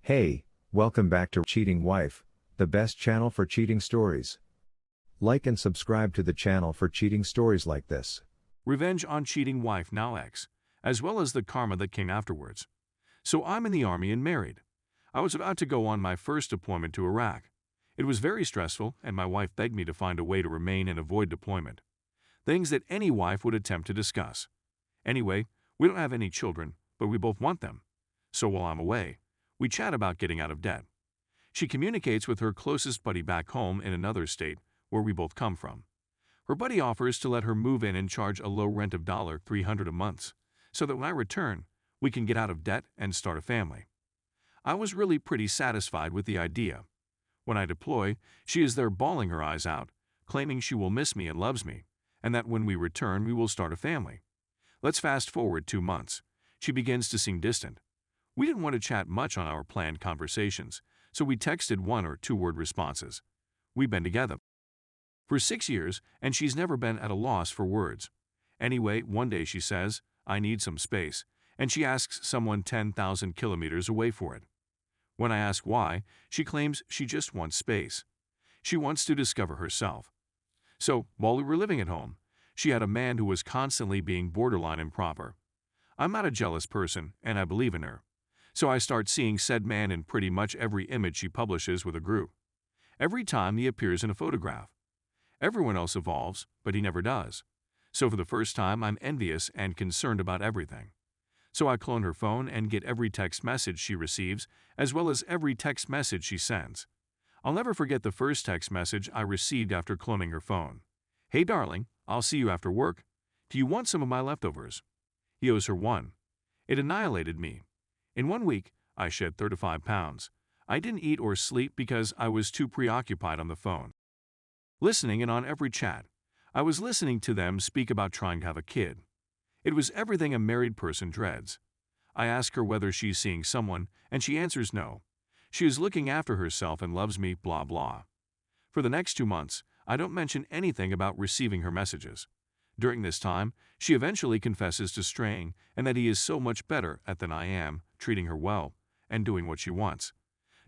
Hey, welcome back to Cheating Wife, the best channel for cheating stories. Like and subscribe to the channel for cheating stories like this. Revenge on cheating wife now ex, as well as the karma that came afterwards. So I'm in the army and married. I was about to go on my first deployment to Iraq. It was very stressful, and my wife begged me to find a way to remain and avoid deployment. Things that any wife would attempt to discuss. Anyway, we don't have any children, but we both want them. So while I'm away, we chat about getting out of debt. She communicates with her closest buddy back home in another state where we both come from. Her buddy offers to let her move in and charge a low rent of $300 a month, so that when I return, we can get out of debt and start a family. I was really pretty satisfied with the idea. When I deploy, she is there bawling her eyes out, claiming she will miss me and loves me, and that when we return we will start a family. Let's fast forward 2 months. She begins to seem distant. We didn't want to chat much on our planned conversations, so we texted 1 or 2 word responses. We've been together for 6 years, and she's never been at a loss for words. Anyway, one day she says, "I need some space," and she asks someone 10,000 kilometers away for it. When I ask why, she claims she just wants space. She wants to discover herself. So, while we were living at home, she had a man who was constantly being borderline improper. I'm not a jealous person, and I believe in her. So I start seeing said man in pretty much every image she publishes with a group. Every time he appears in a photograph. Everyone else evolves, but he never does. So for the first time, I'm envious and concerned about everything. So I clone her phone and get every text message she receives, as well as every text message she sends. I'll never forget the first text message I received after cloning her phone. "Hey darling, I'll see you after work. Do you want some of my leftovers?" He owes her one. It annihilated me. In 1 week, I shed 35 pounds. I didn't eat or sleep because I was too preoccupied on the phone. Listening and on every chat, I was listening to them speak about trying to have a kid. It was everything a married person dreads. I ask her whether she's seeing someone, and she answers no. She is looking after herself and loves me, blah blah. For the next 2 months, I don't mention anything about receiving her messages. During this time, she eventually confesses to straying and that he is so much better at than I am, treating her well, and doing what she wants.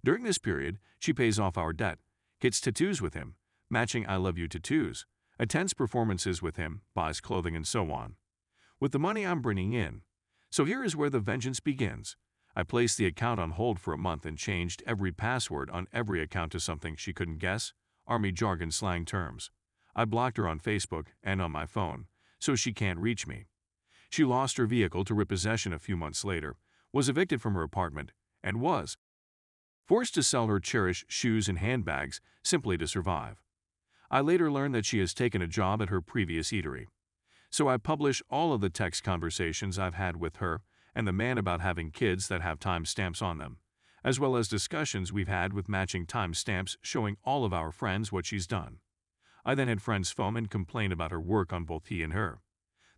During this period, she pays off our debt, gets tattoos with him, matching I love you tattoos, attends performances with him, buys clothing and so on. With the money I'm bringing in. So here is where the vengeance begins. I placed the account on hold for a month and changed every password on every account to something she couldn't guess, Army jargon slang terms. I blocked her on Facebook and on my phone, so she can't reach me. She lost her vehicle to repossession a few months later, was evicted from her apartment, and was forced to sell her cherished shoes and handbags simply to survive. I later learned that she has taken a job at her previous eatery. So I publish all of the text conversations I've had with her and the man about having kids that have timestamps on them, as well as discussions we've had with matching timestamps showing all of our friends what she's done. I then had friends foam and complain about her work on both he and her.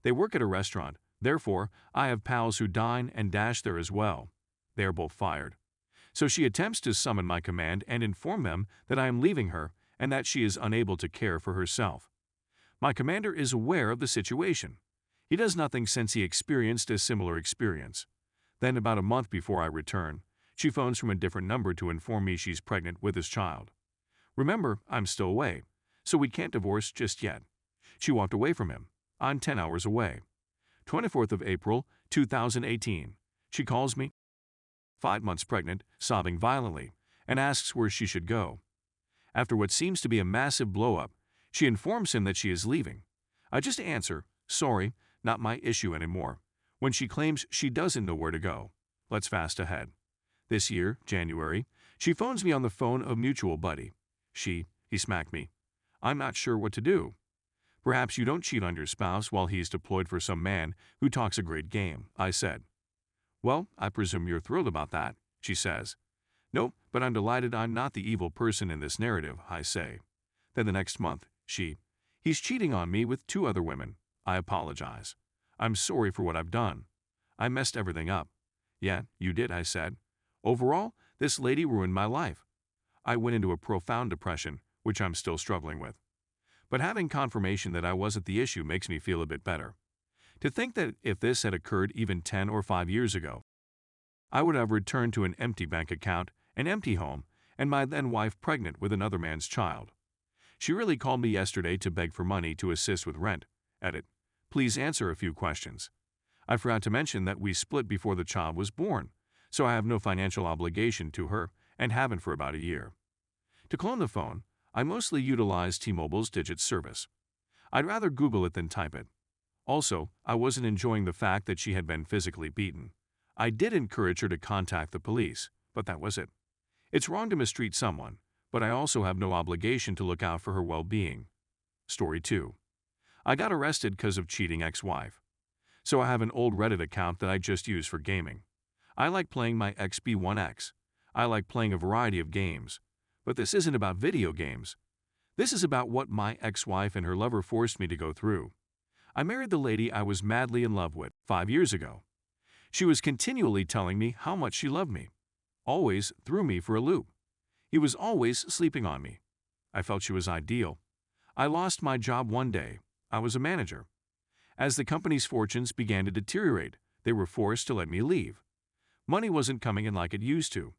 They work at a restaurant, therefore I have pals who dine and dash there as well. They are both fired. So she attempts to summon my command and inform them that I am leaving her and that she is unable to care for herself. My commander is aware of the situation. He does nothing since he experienced a similar experience. Then about a month before I return, she phones from a different number to inform me she's pregnant with his child. Remember, I'm still away, so we can't divorce just yet. She walked away from him. I'm 10 hours away. 24th of April, 2018. She calls me, 5 months pregnant, sobbing violently, and asks where she should go. After what seems to be a massive blow-up, she informs him that she is leaving. I just answer, "Sorry, not my issue anymore," when she claims she doesn't know where to go. Let's fast ahead. This year, January, she phones me on the phone of mutual buddy. He smacked me. I'm not sure what to do. "Perhaps you don't cheat on your spouse while he's deployed for some man who talks a great game," I said. "Well, I presume you're thrilled about that," she says. "Nope, but I'm delighted I'm not the evil person in this narrative," I say. Then the next month, he's cheating on me with 2 other women. I apologize. I'm sorry for what I've done. I messed everything up. "Yeah, you did," I said. "Overall, this lady ruined my life. I went into a profound depression, which I'm still struggling with. But having confirmation that I wasn't the issue makes me feel a bit better. To think that if this had occurred even 10 or 5 years ago, I would have returned to an empty bank account, an empty home, and my then-wife pregnant with another man's child. She really called me yesterday to beg for money to assist with rent. Edit. Please answer a few questions. I forgot to mention that we split before the child was born, so I have no financial obligation to her and haven't for about a year. To clone the phone, I mostly utilize T-Mobile's digit service. I'd rather Google it than type it. Also, I wasn't enjoying the fact that she had been physically beaten. I did encourage her to contact the police, but that was it. It's wrong to mistreat someone, but I also have no obligation to look out for her well-being. Story 2. I got arrested because of cheating ex-wife. So I have an old Reddit account that I just use for gaming. I like playing my XB1X. I like playing a variety of games. But this isn't about video games. This is about what my ex-wife and her lover forced me to go through. I married the lady I was madly in love with 5 years ago. She was continually telling me how much she loved me. Always threw me for a loop. He was always sleeping on me. I felt she was ideal. I lost my job one day. I was a manager. As the company's fortunes began to deteriorate, they were forced to let me leave. Money wasn't coming in like it used to.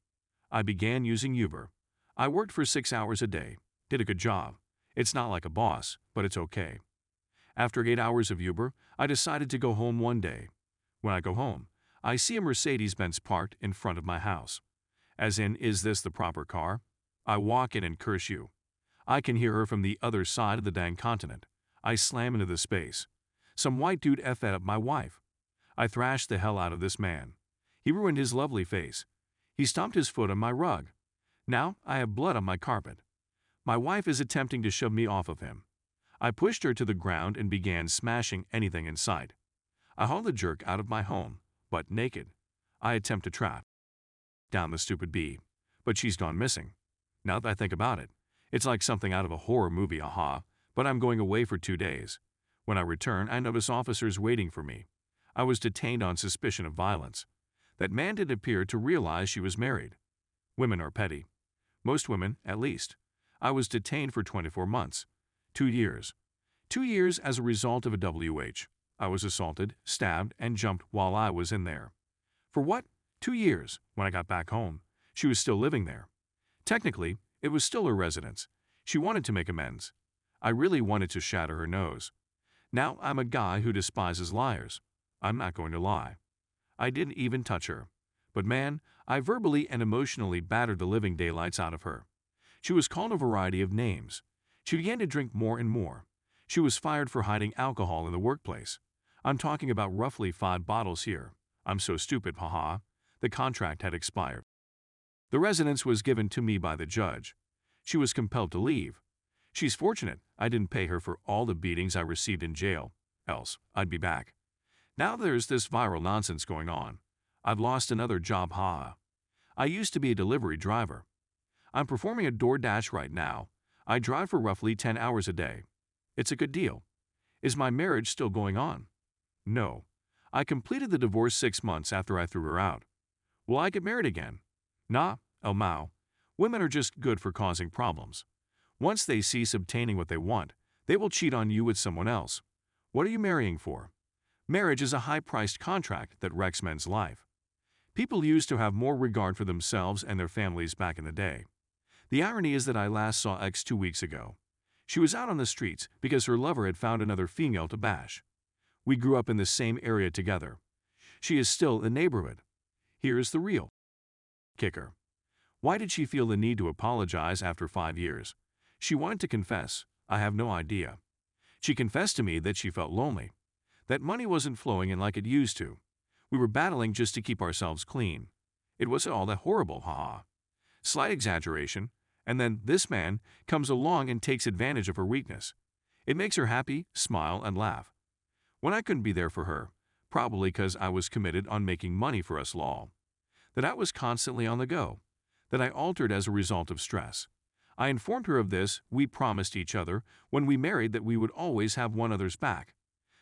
I began using Uber. I worked for 6 hours a day, did a good job. It's not like a boss, but it's okay. After 8 hours of Uber, I decided to go home one day. When I go home, I see a Mercedes-Benz parked in front of my house. As in, is this the proper car? I walk in and curse you. I can hear her from the other side of the dang continent. I slam into the space. Some white dude effed up my wife. I thrashed the hell out of this man. He ruined his lovely face. He stomped his foot on my rug. Now I have blood on my carpet. My wife is attempting to shove me off of him. I pushed her to the ground and began smashing anything in sight. I hauled the jerk out of my home, but naked. I attempt to trap down the stupid bee, but she's gone missing. Now that I think about it, it's like something out of a horror movie, aha, but I'm going away for 2 days. When I return, I notice officers waiting for me. I was detained on suspicion of violence. That man didn't appear to realize she was married. Women are petty. Most women, at least. I was detained for 24 months. 2 years. 2 years as a result of a WH. I was assaulted, stabbed, and jumped while I was in there. For what? 2 years. When I got back home, she was still living there. Technically, it was still her residence. She wanted to make amends. I really wanted to shatter her nose. Now I'm a guy who despises liars. I'm not going to lie. I didn't even touch her. But man, I verbally and emotionally battered the living daylights out of her. She was called a variety of names. She began to drink more and more. She was fired for hiding alcohol in the workplace. I'm talking about roughly 5 bottles here. I'm so stupid, haha. The contract had expired. The residence was given to me by the judge. She was compelled to leave. She's fortunate I didn't pay her for all the beatings I received in jail, else I'd be back. Now there's this viral nonsense going on. I've lost another job, haha. I used to be a delivery driver. I'm performing a DoorDash right now. I drive for roughly 10 hours a day. It's a good deal. Is my marriage still going on? No. I completed the divorce 6 months after I threw her out. Will I get married again? Nah, el mao. Women are just good for causing problems. Once they cease obtaining what they want, they will cheat on you with someone else. What are you marrying for? Marriage is a high-priced contract that wrecks men's life. People used to have more regard for themselves and their families back in the day. The irony is that I last saw X 2 weeks ago. She was out on the streets because her lover had found another female to bash. We grew up in the same area together. She is still in the neighborhood. Here's the real kicker. Why did she feel the need to apologize after 5 years? She wanted to confess. I have no idea. She confessed to me that she felt lonely, that money wasn't flowing in like it used to. We were battling just to keep ourselves clean. It wasn't all that horrible, haha. Slight exaggeration, and then this man comes along and takes advantage of her weakness. It makes her happy, smile, and laugh. When I couldn't be there for her, probably because I was committed on making money for us all, that I was constantly on the go, that I altered as a result of stress. I informed her of this. We promised each other when we married that we would always have one another's back,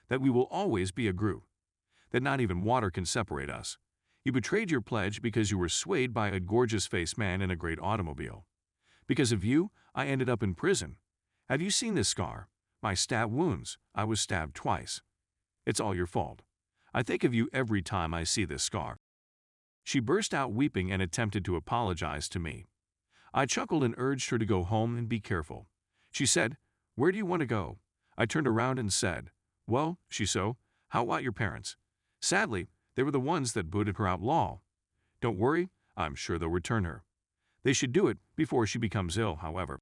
that we will always be a group, that not even water can separate us. You betrayed your pledge because you were swayed by a gorgeous-faced man in a great automobile. Because of you, I ended up in prison. Have you seen this scar? My stab wounds. I was stabbed twice. It's all your fault. I think of you every time I see this scar. She burst out weeping and attempted to apologize to me. I chuckled and urged her to go home and be careful. She said, "Where do you want to go?" I turned around and said, "Well, so, how about your parents?" Sadly, they were the ones that booted her out. Lol. Don't worry, I'm sure they'll return her. They should do it before she becomes ill, however.